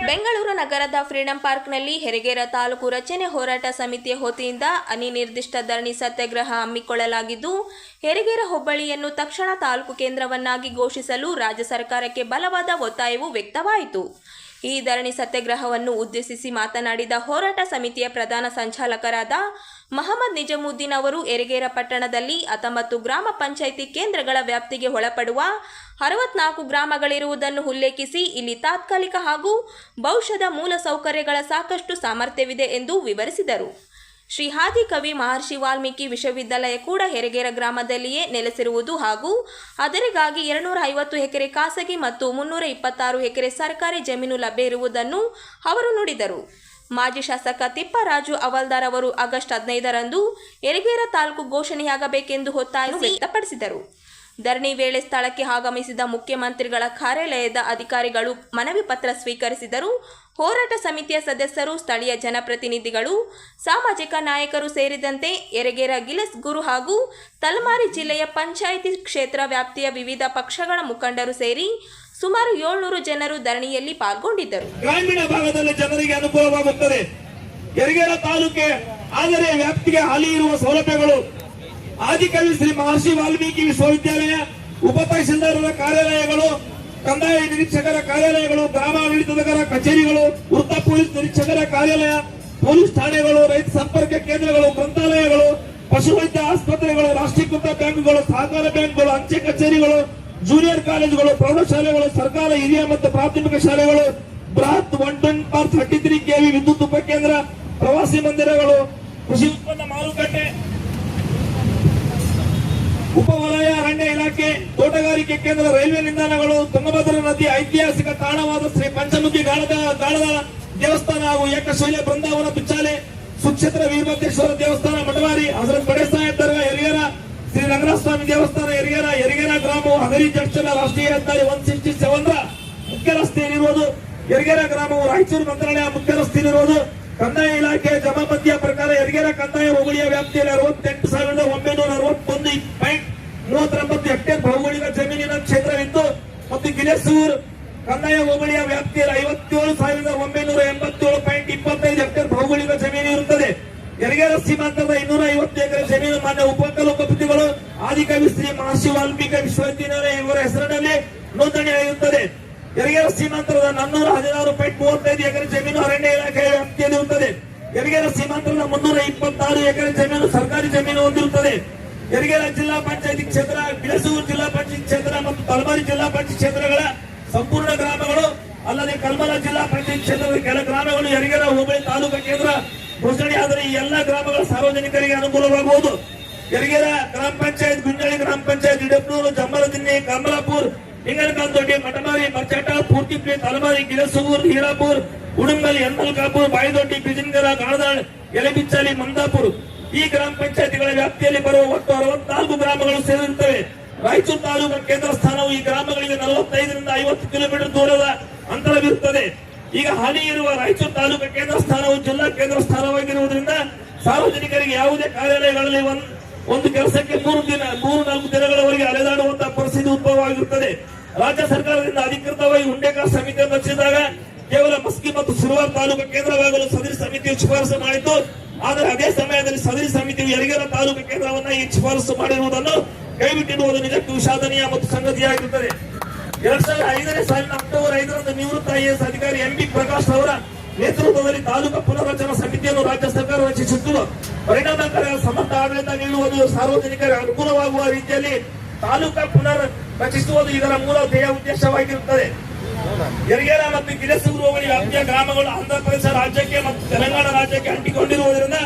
ಬೆಂಗಳೂರು ನಗರದ ಫ್ರೀಡಂ ಪಾರ್ಕ್ನಲ್ಲಿ ಹೆರಿಗೆರೆ ತಾಲೂಕು ರಚನೆ ಹೋರಾಟ ಸಮಿತಿಯ ವತಿಯಿಂದ ಅನಿರ್ದಿಷ್ಟ ಧರಣಿ ಸತ್ಯಾಗ್ರಹ ಹಮ್ಮಿಕೊಳ್ಳಲಾಗಿದ್ದು, ಹೆರಿಗೆರೆ ಹೋಬಳಿಯನ್ನು ತಕ್ಷಣ ತಾಲೂಕು ಕೇಂದ್ರವನ್ನಾಗಿ ಘೋಷಿಸಲು ರಾಜ್ಯ ಸರ್ಕಾರಕ್ಕೆ ಬಲವಾದ ಒತ್ತಾಯವು ವ್ಯಕ್ತವಾಯಿತು. ಈ ಧರಣಿ ಸತ್ಯಾಗ್ರಹವನ್ನು ಉದ್ದೇಶಿಸಿ ಮಾತನಾಡಿದ ಹೋರಾಟ ಸಮಿತಿಯ ಪ್ರಧಾನ ಸಂಚಾಲಕರಾದ ಮಹಮ್ಮದ್ ನಿಜಾಮುದ್ದೀನ್ ಅವರು, ಹೆರಿಗೆರೆ ಪಟ್ಟಣದಲ್ಲಿ 19 ಗ್ರಾಮ ಪಂಚಾಯಿತಿ ಕೇಂದ್ರಗಳ ವ್ಯಾಪ್ತಿಗೆ ಒಳಪಡುವ 64 ಗ್ರಾಮಗಳಿರುವುದನ್ನು ಉಲ್ಲೇಖಿಸಿ ಇಲ್ಲಿ ತಾತ್ಕಾಲಿಕ ಹಾಗೂ ಭವಿಷ್ಯದ ಮೂಲ ಸೌಕರ್ಯಗಳ ಸಾಕಷ್ಟು ಸಾಮರ್ಥ್ಯವಿದೆ ಎಂದು ವಿವರಿಸಿದರು. ಶ್ರೀ ಆದಿ ಕವಿ ಮಹರ್ಷಿ ವಾಲ್ಮೀಕಿ ವಿಶ್ವವಿದ್ಯಾಲಯ ಕೂಡ ಹೆರಿಗೆರೆ ಗ್ರಾಮದಲ್ಲಿಯೇ ನೆಲೆಸಿರುವುದು ಹಾಗೂ ಅದರಿಗಾಗಿ 250 ಎಕರೆ ಖಾಸಗಿ ಮತ್ತು 326 ಎಕರೆ ಸರ್ಕಾರಿ ಜಮೀನು ಲಭ್ಯ ಇರುವುದನ್ನು ಅವರು ನುಡಿದರು. ಮಾಜಿ ಶಾಸಕ ತಿಪ್ಪರಾಜು ಹವಾಲ್ದಾರ್ ಅವರು ಆಗಸ್ಟ್ 15ರಂದು ಹೆರಿಗೆರೆ ತಾಲೂಕು ಘೋಷಣೆಯಾಗಬೇಕೆಂದು ಒತ್ತಾಯ ವ್ಯಕ್ತಪಡಿಸಿದರು. ಧರಣಿ ವೇಳೆ ಸ್ಥಳಕ್ಕೆ ಆಗಮಿಸಿದ ಮುಖ್ಯಮಂತ್ರಿಗಳ ಕಾರ್ಯಾಲಯದ ಅಧಿಕಾರಿಗಳು ಮನವಿ ಪತ್ರ ಸ್ವೀಕರಿಸಿದರು. ಹೋರಾಟ ಸಮಿತಿಯ ಸದಸ್ಯರು, ಸ್ಥಳೀಯ ಜನಪ್ರತಿನಿಧಿಗಳು, ಸಾಮಾಜಿಕ ನಾಯಕರು ಸೇರಿದಂತೆ ಹೆರಿಗೆರೆ ಗಿಲೆಸ್ ಗುರು ಹಾಗೂ ತಲಮಾರಿ ಜಿಲ್ಲೆಯ ಪಂಚಾಯಿತಿ ಕ್ಷೇತ್ರ ವ್ಯಾಪ್ತಿಯ ವಿವಿಧ ಪಕ್ಷಗಳ ಮುಖಂಡರು ಸೇರಿ ಸುಮಾರು 700 ಜನರು ಧರಣಿಯಲ್ಲಿ ಪಾಲ್ಗೊಂಡಿದ್ದರು. ಗ್ರಾಮೀಣ ಭಾಗದಲ್ಲಿ ಜನರಿಗೆ ಅನುಕೂಲವಾಗುತ್ತದೆ. ಹೆರಿಗೆರೆ ತಾಲೂಕೆ ಆದರೆ ವ್ಯಾಪ್ತಿಗೆ ಹಾಲಿ ಇರುವ ಸೌಲಭ್ಯಗಳು ಆದಿಕವಿ ಶ್ರೀ ಮಹರ್ಷಿ ವಾಲ್ಮೀಕಿ ವಿಶ್ವವಿದ್ಯಾಲಯ, ಉಪ ತಹಶೀಲ್ದಾರರ ಕಾರ್ಯಾಲಯಗಳು, ಕಂದಾಯ ನಿರೀಕ್ಷಕರ ಕಾರ್ಯಾಲಯಗಳು, ಗ್ರಾಮಾಡಳಿತದ ಕಚೇರಿಗಳು, ವೃತ್ತ ಪೊಲೀಸ್ ನಿರೀಕ್ಷಕರ ಕಾರ್ಯಾಲಯ, ಪೊಲೀಸ್ ಠಾಣೆಗಳು, ರೈತ ಸಂಪರ್ಕ ಕೇಂದ್ರಗಳು, ಗ್ರಂಥಾಲಯಗಳು, ಪಶುವೈದ್ಯ ಆಸ್ಪತ್ರೆಗಳು, ರಾಷ್ಟ್ರೀಕೃತ ಬ್ಯಾಂಕ್ಗಳು, ಸಹಕಾರ ಬ್ಯಾಂಕ್ಗಳು, ಅಂಚೆ ಕಚೇರಿಗಳು, ಜೂನಿಯರ್ ಕಾಲೇಜುಗಳು, ಪ್ರೌಢಶಾಲೆಗಳು, ಸರ್ಕಾರ ಹಿರಿಯ ಮತ್ತು ಪ್ರಾಥಮಿಕ ಶಾಲೆಗಳು, ಬೃಹತ್ 133 KV ವಿದ್ಯುತ್ ಉಪಕೇಂದ್ರ, ಪ್ರವಾಸಿ ಮಂದಿರಗಳು, ಕೃಷಿ ಉತ್ಪನ್ನ ಮಾರುಕಟ್ಟೆ, ಉಪವಲಯ ಅರಣ್ಯ ಇಲಾಖೆ, ತೋಟಗಾರಿಕೆ ಕೇಂದ್ರ, ರೈಲ್ವೆ ನಿಲ್ದಾಣಗಳು, ತುಂಗಭದ್ರಾ ನದಿ ಐತಿಹಾಸಿಕ ತಾಣವಾದ ಶ್ರೀ ಪಂಚಮುಖಿ ಗಾಳದ ದೇವಸ್ಥಾನ ಹಾಗೂ ಏಕಶೈಲ ಬೃಂದಾವನ ಬಿಚ್ಚಾಲೆ, ಸುಕ್ಷೇತ್ರ ವೀರಭದ್ರೇಶ್ವರ ದೇವಸ್ಥಾನ ಮಠವಾರಿ, ಹಜರತ್ ಬಡೆ ಸಾಹೇಬ್ ದರ್ಗಾ ಹೆರಿಗೆರೆ, ಶ್ರೀ ರಂಗನಾಥ ಸ್ವಾಮಿ ದೇವಸ್ಥಾನ ಹೆರಿಗೆರೆ ಗ್ರಾಮವು ಹಗರಿ ಜಂಕ್ಷನ್ ರಾಷ್ಟ್ರೀಯ ಹೆದ್ದಾರಿ 167ರ ಮುಖ್ಯ ರಸ್ತೆಯಲ್ಲಿರುವುದು. ಹೆರಿಗೆರೆ ಗ್ರಾಮವು ರಾಯಚೂರು ಮಂತ್ರಾಲಯ ಮುಖ್ಯ ರಸ್ತೆಯಲ್ಲಿರುವುದು. ಕಂದಾಯ ಇಲಾಖೆ ಜಮಾಬಂದಿಯ ಪ್ರಕಾರ ಹೆರಿಗೆರೆ ಕಂದಾಯ ಹೋಬಳಿಯ ವ್ಯಾಪ್ತಿಯಲ್ಲಿ 68,961.39 ಹೆಕ್ಟೇರ್ ಭೌಗೋಳಿಕ ಜಮೀನಿನ ಕ್ಷೇತ್ರವಿದ್ದು ಮತ್ತು ಗಿಲೆಸೂರು ಕಂದಾಯ ಹೋಬಳಿಯ ವ್ಯಾಪ್ತಿಯಲ್ಲಿ 57,987.25 ಹೆಕ್ಟೇರ್ ಭೌಗೋಳಿಕ ಜಮೀನು ಇರುತ್ತದೆ. ಹೆರಿಗೆರೆ ಸೀಮಾಂತರದ 250 ಎಕರೆ ಜಮೀನು ಮಾನ್ಯ ಉಪಕುಲಪತಿಗಳು ಆದಿಕವಿ ಶ್ರೀ ಮಹರ್ಷಿ ವಾಲ್ಮೀಕಿ ವಿಶ್ವವಿದ್ಯಾಲಯ ಇವರ ಹೆಸರಿನಲ್ಲಿ ನೋಂದಣಿಯಾಗಿರುತ್ತದೆ. ಹೆರಿಗೆರೆ ಸೀಮಾಂತರದ 416.35 ಎಕರೆ ಜಮೀನು ಅರಣ್ಯ ಇಲಾಖೆಯ ವ್ಯಾಪ್ತಿಯಲ್ಲಿರುತ್ತದೆ. ಹೆರಿಗೆರೆ ಸೀಮಾಂತರದ 326 ಎಕರೆ ಜಮೀನು ಸರ್ಕಾರಿ ಜಮೀನು ಹೊಂದಿರುತ್ತದೆ. ಹೆರಿಗೆರೆ ಜಿಲ್ಲಾ ಪಂಚಾಯತಿ ಕ್ಷೇತ್ರ, ಬಿಳಸೂರು ಜಿಲ್ಲಾ ಪಂಚಾಯತ್ ಕ್ಷೇತ್ರ ಮತ್ತು ತಲಮಾರಿ ಜಿಲ್ಲಾ ಪಂಚಾಯತ್ ಕ್ಷೇತ್ರಗಳ ಸಂಪೂರ್ಣ ಗ್ರಾಮಗಳು ಅಲ್ಲದೆ ಕಲ್ಮಲ ಜಿಲ್ಲಾ ಪಂಚಾಯತ್ ಕ್ಷೇತ್ರದ ಕೆಲ ಗ್ರಾಮಗಳು ಹೆರಿಗೆರೆ ಹೋಬಳಿ ತಾಲೂಕು ಕೇಂದ್ರ ಘೋಷಣೆಯಾದರೆ ಈ ಎಲ್ಲಾ ಗ್ರಾಮಗಳ ಸಾರ್ವಜನಿಕರಿಗೆ ಅನುಕೂಲವಾಗುವುದು. ಹೆರಿಗೆರೆ ಗ್ರಾಮ ಪಂಚಾಯತ್, ಗುಂಜಾಳಿ ಗ್ರಾಮ ಪಂಚಾಯತ್, ಇಡಪ್ನೂರು, ಜಂಬಲದಿನ್ನಿ, ಕಮಲಾಪುರ್, ಹಿಂಗನಕಾಲ್ದೊಡ್ಡಿ, ಮಟಮಾರಿ, ಮರ್ಚಟ, ಪೂರ್ತಿಪ್ರಿ, ತಲಮಾರಿ, ಗಿಲಸೂರು, ಹೀರಾಪುರ್, ಉಡುಂಗಲ್, ಯನ್ಮಲ್ಕಾಪುರ್, ಬಾಯಿದೊಡ್ಡಿ, ಬಿಜಿನ್ಗರ, ಗಾಣದಾಳ್, ಎಲೆಬಿಚ್ಚಲಿ, ಮಂದಾಪುರ್ ಈ ಗ್ರಾಮ ಪಂಚಾಯತಿಗಳ ವ್ಯಾಪ್ತಿಯಲ್ಲಿ ಬರುವ ಒಟ್ಟು 64 ಗ್ರಾಮಗಳು ಸೇರಿರುತ್ತವೆ. ರಾಯಚೂರು ತಾಲೂಕು ಕೇಂದ್ರ ಸ್ಥಾನವು ಈ ಗ್ರಾಮಗಳಿಗೆ 45ರಿಂದ 50 ಕಿಲೋಮೀಟರ್ ದೂರದ ಅಂತರವಿರುತ್ತದೆ. ಈಗ ಹಾಲಿ ಇರುವ ರಾಯಚೂರು ತಾಲೂಕು ಕೇಂದ್ರ ಸ್ಥಾನವು ಜಿಲ್ಲಾ ಕೇಂದ್ರ ಸ್ಥಾನವಾಗಿರುವುದರಿಂದ ಸಾರ್ವಜನಿಕರಿಗೆ ಯಾವುದೇ ಕಾರ್ಯಾಲಯಗಳಲ್ಲಿ ಒಂದು ಕೆಲಸಕ್ಕೆ 3-4 ದಿನಗಳವರೆಗೆ ಅಲೆದಾಡುವಂತಹ ಪರಿಸ್ಥಿತಿ ಉದ್ಭವವಾಗಿರುತ್ತದೆ. ರಾಜ್ಯ ಸರ್ಕಾರದಿಂದ ಅಧಿಕೃತವಾಗಿ ಹುಂಡೇಕಾರ್ ಸಮಿತಿಯನ್ನು ರಚಿಸಿದಾಗ ಕೇವಲ ಮಸ್ಕಿ ಮತ್ತು ಸುರವಾರ್ ತಾಲೂಕು ಕೇಂದ್ರವಾಗಲು ಸದರಿ ಸಮಿತಿಯು ಶಿಫಾರಸು ಮಾಡಿತ್ತು. ಆದರೆ ಅದೇ ಸಮಯದಲ್ಲಿ ಸದರಿ ಸಮಿತಿಯು ಹೆರಿಗೆರೆ ತಾಲೂಕು ಕೇಂದ್ರವನ್ನ ಈ ಶಿಫಾರಸು ಮಾಡಿರುವುದನ್ನು ಕೈಬಿಟ್ಟಿರುವುದು ನಿಜಕ್ಕೂ ವಿಷಾದನೀಯ ಮತ್ತು ಸಂಗತಿಯಾಗಿರುತ್ತದೆ. 2005ನೇ ಸಾಲಿನ ಅಕ್ಟೋಬರ್ 5ರಂದು ನಿವೃತ್ತ IAS ಅಧಿಕಾರಿ MB ಪ್ರಕಾಶ್ ಅವರ ನೇತೃತ್ವದಲ್ಲಿ ತಾಲೂಕು ಪುನರ್ರಚನಾ ಸಮಿತಿಯನ್ನು ರಾಜ್ಯ ಸರ್ಕಾರ ರಚಿಸಿತ್ತು. ಪರಿಣಾಮಕಾರಿ ಸಮರ್ಥ ಆಡಳಿತ ನೀಡುವುದು, ಸಾರ್ವಜನಿಕರಿಗೆ ಅನುಕೂಲವಾಗುವ ರೀತಿಯಲ್ಲಿ ತಾಲೂಕು ಪುನರ್ ರಚಿಸುವುದು ಇದರ ಮೂಲ ಧ್ಯೇಯ ಉದ್ದೇಶವಾಗಿರುತ್ತದೆ. ಹೆರಿಗೆರೆ ಮತ್ತು ಗಿಲೆಸೂರು ಹೋಬಳಿ ವ್ಯಾಪ್ತಿಯ ಗ್ರಾಮಗಳು ಆಂಧ್ರಪ್ರದೇಶ ರಾಜ್ಯಕ್ಕೆ ಮತ್ತು ತೆಲಂಗಾಣ ರಾಜ್ಯಕ್ಕೆ ಅಂಟಿಕೊಂಡಿರುವುದರಿಂದ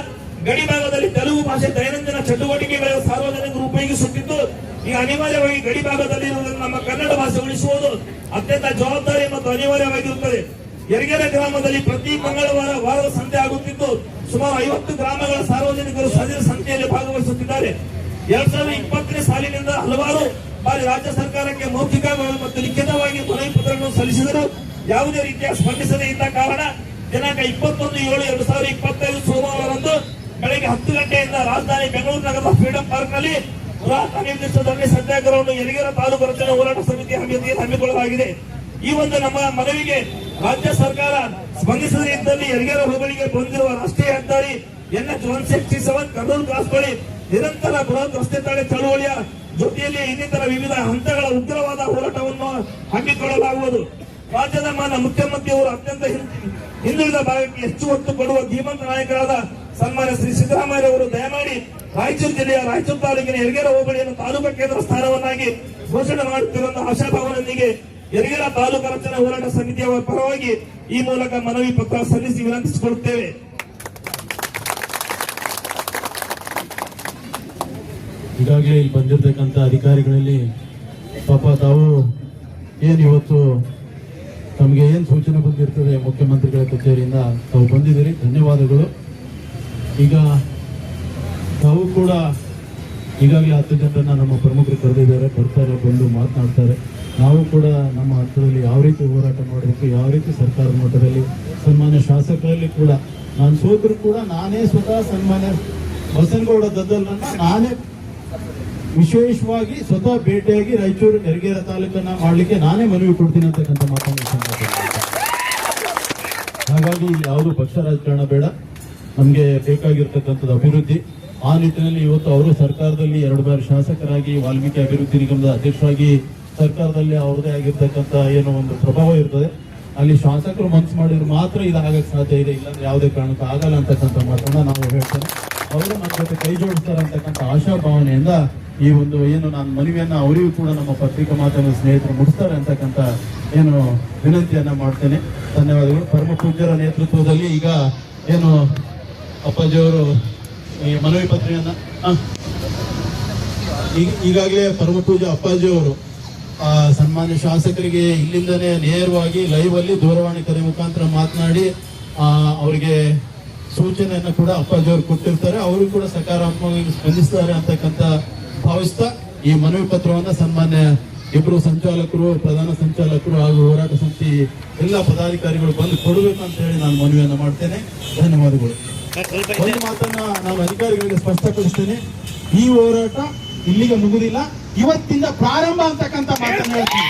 ಗಡಿ ಭಾಗದಲ್ಲಿ ತೆಲುಗು ಭಾಷೆ ದೈನಂದಿನ ಚಟುವಟಿಕೆಗಳ ಸಾರ್ವಜನಿಕರು ಉಪಯೋಗಿಸುತ್ತಿದ್ದು, ಈಗ ಅನಿವಾರ್ಯವಾಗಿ ಗಡಿ ಭಾಗದಲ್ಲಿ ಇರುವುದನ್ನು ನಮ್ಮ ಕನ್ನಡ ಭಾಷೆ ಉಳಿಸುವುದು ಅತ್ಯಂತ ಜವಾಬ್ದಾರಿ ಮತ್ತು ಅನಿವಾರ್ಯವಾಗಿರುತ್ತದೆ. ಹೆರಿಗೆರೆ ಗ್ರಾಮದಲ್ಲಿ ಪ್ರತಿ ಮಂಗಳವಾರ ವಾರದ ಸಂತೆ ಆಗುತ್ತಿದ್ದು ಸುಮಾರು 50 ಗ್ರಾಮಗಳ ಸಾರ್ವಜನಿಕರು ಸದರಿ ಸಂತೆಯಲ್ಲಿ ಭಾಗವಹಿಸುತ್ತಿದ್ದಾರೆ. 2020ನೇ ಸಾಲಿನಿಂದ ಹಲವಾರು ಬಾರಿ ರಾಜ್ಯ ಸರ್ಕಾರಕ್ಕೆ ಮೌಖಿಕ ಮತ್ತು ಲಿಖಿತವಾಗಿ ಮನವಿ ಪತ್ರಗಳನ್ನು ಸಲ್ಲಿಸಿದರು. ಯಾವುದೇ ರೀತಿಯ ಸ್ಪಂದಿಸದೇ ಇದ್ದ ಕಾರಣ ದಿನಾಂಕ 21/7/2025 ಸೋಮವಾರದಂದು ಬೆಳಗ್ಗೆ 10 ಗಂಟೆಯಿಂದ ರಾಜಧಾನಿ ಬೆಂಗಳೂರು ನಗರದ ಫ್ರೀಡಂ ಪಾರ್ಕ್ನಲ್ಲಿ ಬೃಹತ್ ಅನಿರ್ದಿಷ್ಟ ಧರಣಿ ಸತ್ಯಾಗ್ರಹವನ್ನು ಹೆರಿಗೆರೆ ತಾಲೂಕು ರಚನಾ ಹೋರಾಟ ಸಮಿತಿ ಹಮ್ಮಿಕೊಳ್ಳಲಾಗಿದೆ. ಈ ಒಂದು ನಮ್ಮ ಮನವಿಗೆ ರಾಜ್ಯ ಸರ್ಕಾರ ಸ್ಪಂದಿಸದೇ ಇದ್ದಲ್ಲಿ ಯರಗೇರ ಹೋಬಳಿಗೆ ಬಂದಿರುವ ರಾಷ್ಟ್ರೀಯ ಹೆದ್ದಾರಿ NH 167 ಕರ್ನೂಲ್ ಕ್ರಾಸ್ ಬಳಿ ನಿರಂತರ ಬೃಹತ್ ರಸ್ತೆ ತಡೆ ಚಳುವಳಿಯ ಜೊತೆಯಲ್ಲಿ ಇನ್ನಿತರ ವಿವಿಧ ಹಂತಗಳ ಉಗ್ರವಾದ ಹೋರಾಟವನ್ನು ಹಮ್ಮಿಕೊಳ್ಳಲಾಗುವುದು. ರಾಜ್ಯದ ಮಾನ್ಯ ಮುಖ್ಯಮಂತ್ರಿಯವರು ಅತ್ಯಂತ ಹಿಂದುಳಿದ ಭಾಗಕ್ಕೆ ಹೆಚ್ಚು ಒತ್ತು ಕೊಡುವ ಧೀಮಂತ ನಾಯಕರಾದ ಸನ್ಮಾನ್ಯ ಶ್ರೀ ಸಿದ್ದರಾಮಯ್ಯ ಅವರು ದಯಮಾಡಿ ರಾಯಚೂರು ಜಿಲ್ಲೆಯ ರಾಯಚೂರು ತಾಲೂಕಿನ ಯರಗೇರ ಹೋಬಳಿಯನ್ನು ತಾಲೂಕಾ ಕೇಂದ್ರ ಸ್ಥಾನವನ್ನಾಗಿ ಘೋಷಣೆ ಮಾಡುತ್ತಿರುವ ಆಶಾಭಾವನೊಂದಿಗೆ ಯರಗೇರ ತಾಲೂಕು ರಚನಾ ಹೋರಾಟ ಸಮಿತಿಯವರ ಪರವಾಗಿ ಈ ಮೂಲಕ ಮನವಿ ಪತ್ರ ಸಲ್ಲಿಸಿ ವಿನಂತಿಸಿಕೊಳ್ಳುತ್ತೇವೆ. ಈಗಾಗಲೇ ಇಲ್ಲಿ ಬಂದಿರತಕ್ಕಂಥ ಅಧಿಕಾರಿಗಳಲ್ಲಿ ಪಾಪ ತಾವು ಏನು ಇವತ್ತು ತಮಗೆ ಏನು ಸೂಚನೆ ಬಂದಿರ್ತದೆ ಮುಖ್ಯಮಂತ್ರಿಗಳ ಕಚೇರಿಯಿಂದ ತಾವು ಬಂದಿದ್ದೀರಿ, ಧನ್ಯವಾದಗಳು. ಈಗ ತಾವು ಕೂಡ ಈಗಾಗಲೇ 10 ಜನರನ್ನ ನಮ್ಮ ಪ್ರಮುಖರು ಕರೆದಿದ್ದಾರೆ, ಬರ್ತಾರೆ, ಬಂದು ಮಾತನಾಡ್ತಾರೆ. ನಾವು ಕೂಡ ನಮ್ಮ ಹಂತದಲ್ಲಿ ಯಾವ ರೀತಿ ಹೋರಾಟ ಮಾಡಬೇಕು, ಯಾವ ರೀತಿ ಸರ್ಕಾರದ ಮಟ್ಟದಲ್ಲಿ ಸನ್ಮಾನ್ಯ ಶಾಸಕರಲ್ಲಿ ಕೂಡ ನಾನು ಸೋತರು ಕೂಡ ನಾನೇ ಸ್ವತಃ ಸನ್ಮಾನ್ಯ ಬಸನಗೌಡ ದದ್ದಲ್ರನ್ನ ನಾನೇ ವಿಶೇಷವಾಗಿ ಸ್ವತಃ ಭೇಟಿಯಾಗಿ ರಾಯಚೂರು ಯರಗೇರ ತಾಲೂಕನ್ನ ಮಾಡಲಿಕ್ಕೆ ನಾನೇ ಮನವಿ ಕೊಡ್ತೀನಿ ಅಂತಕ್ಕಂಥ ಮಾತನ್ನು. ಹಾಗಾಗಿ ಇಲ್ಲಿ ಯಾವುದು ಪಕ್ಷ ರಾಜಕಾರಣ ಬೇಡ, ನಮಗೆ ಬೇಕಾಗಿರ್ತಕ್ಕಂಥದ್ದು ಅಭಿವೃದ್ಧಿ. ಆ ನಿಟ್ಟಿನಲ್ಲಿ ಇವತ್ತು ಅವರು ಸರ್ಕಾರದಲ್ಲಿ 2 ಬಾರಿ ಶಾಸಕರಾಗಿ ವಾಲ್ಮೀಕಿ ಅಭಿವೃದ್ಧಿ ನಿಗಮದ ಅಧ್ಯಕ್ಷರಾಗಿ ಸರ್ಕಾರದಲ್ಲಿ ಅವ್ರದೇ ಆಗಿರ್ತಕ್ಕಂಥ ಏನೋ ಒಂದು ಪ್ರಭಾವ ಇರ್ತದೆ. ಅಲ್ಲಿ ಶಾಸಕರು ಮನಸ್ಸು ಮಾಡಿದ್ರೆ ಮಾತ್ರ ಇದಾಗಕ್ಕೆ ಸಾಧ್ಯ ಇದೆ, ಇಲ್ಲಾಂದ್ರೆ ಯಾವುದೇ ಕಾರಣಕ್ಕೂ ಆಗಲ್ಲ ಅಂತಕ್ಕಂಥ ಮಾತನ್ನ ನಾವು ಹೇಳ್ತೇನೆ. ಅವರು ನಮ್ಮ ಜೊತೆ ಕೈ ಜೋಡಿಸ್ತಾರೆ ಅಂತಕ್ಕಂಥ ಆಶಾಭಾವನೆಯಿಂದ ಈ ಒಂದು ಏನು ನಾನು ಮನವಿಯನ್ನ ಅವರಿಗೂ ಕೂಡ ನಮ್ಮ ಪತ್ರಿಕಾ ಮಾಧ್ಯಮದ ಸ್ನೇಹಿತರು ಮುಡಿಸ್ತಾರೆ ಅಂತಕ್ಕಂಥ ಏನು ವಿನಂತಿಯನ್ನ ಮಾಡ್ತೇನೆ. ಧನ್ಯವಾದಗಳು. ಪರಮ ಪೂಜ್ಯರ ನೇತೃತ್ವದಲ್ಲಿ ಈಗ ಏನು ಅಪ್ಪಾಜಿಯವರು ಈ ಮನವಿ ಪತ್ರೆಯನ್ನ ಈಗಾಗಲೇ ಪರಮ ಪೂಜ್ಯ ಅಪ್ಪಾಜಿಯವರು ಸನ್ಮಾನ್ಯ ಶಾಸಕರಿಗೆ ಇಲ್ಲಿಂದನೇ ನೇರವಾಗಿ ಲೈವ್ ಅಲ್ಲಿ ದೂರವಾಣಿ ಕರೆ ಮುಖಾಂತರ ಮಾತನಾಡಿ ಅವರಿಗೆ ಸೂಚನೆಯನ್ನ ಕೂಡ ಅಪ್ಪಾಜಿಯವರು ಕೊಟ್ಟಿರ್ತಾರೆ. ಅವರು ಕೂಡ ಸಕಾರಾತ್ಮಕವಾಗಿ ಸ್ಪಂದಿಸ್ತಾರೆ ಅಂತಕ್ಕಂಥ ಭಾವಿಸ್ತಾ ಈ ಮನವಿ ಪತ್ರವನ್ನ ಸನ್ಮಾನ್ಯ ಇಬ್ಬರು ಸಂಚಾಲಕರು, ಪ್ರಧಾನ ಸಂಚಾಲಕರು ಹಾಗೂ ಹೋರಾಟ ಸಮಿತಿ ಎಲ್ಲ ಪದಾಧಿಕಾರಿಗಳು ಬಂದು ಕೊಡಬೇಕು ಅಂತ ಹೇಳಿ ನಾನು ಮನವಿಯನ್ನ ಮಾಡ್ತೇನೆ. ಧನ್ಯವಾದಗಳು. ಒಂದು ಮಾತನ್ನ ನಾನು ಅಧಿಕಾರಿಗಳಿಗೆ ಸ್ಪಷ್ಟಪಡಿಸ್ತೇನೆ, ಈ ಹೋರಾಟ ಇಲ್ಲಿಗೆ ಮುಗುದಿಲ್ಲ, ಇವತ್ತಿಂದ ಪ್ರಾರಂಭ ಅಂತಕ್ಕಂಥ ಮಾತನ್ನ ಹೇಳ್ತೀನಿ.